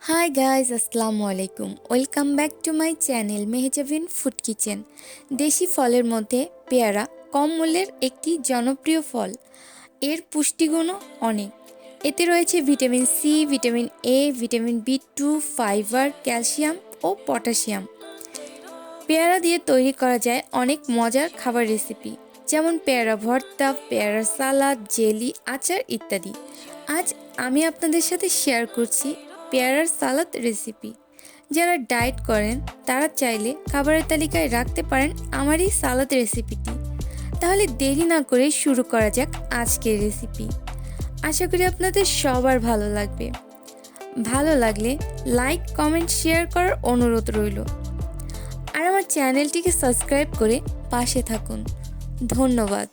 High guys আসসালামু আলাইকুম welcome back to my channel Mehjabin food kitchen. দেশি ফলের মধ্যে পেয়ারা কম মূল্যের একটি জনপ্রিয় ফল। এর পুষ্টিগুণও অনেক। এতে রয়েছে vitamin C, vitamin A, vitamin B 2, fibre, calcium ও পটাশিয়াম। পেয়ারা দিয়ে তৈরি করা যায় অনেক মজার খাবার রেসিপি, যেমন পেয়ারা ভর্তা, পেয়ারা সালাদ, জেলি, আচার ইত্যাদি। আজ আমি আপনাদের সাথে শেয়ার করছি পেয়ারার সালাদ রেসিপি। যারা ডায়েট করেন তারা চাইলে খাবারের তালিকায় রাখতে পারেন আমার এই সালাদ রেসিপিটি। তাহলে দেরি না করে শুরু করা যাক আজকের রেসিপি। আশা করি আপনাদের সবার ভালো লাগবে। ভালো লাগলে লাইক, কমেন্ট, শেয়ার করার অনুরোধ রইল। আর আমার চ্যানেলটিকে সাবস্ক্রাইব করে পাশে থাকুন। ধন্যবাদ।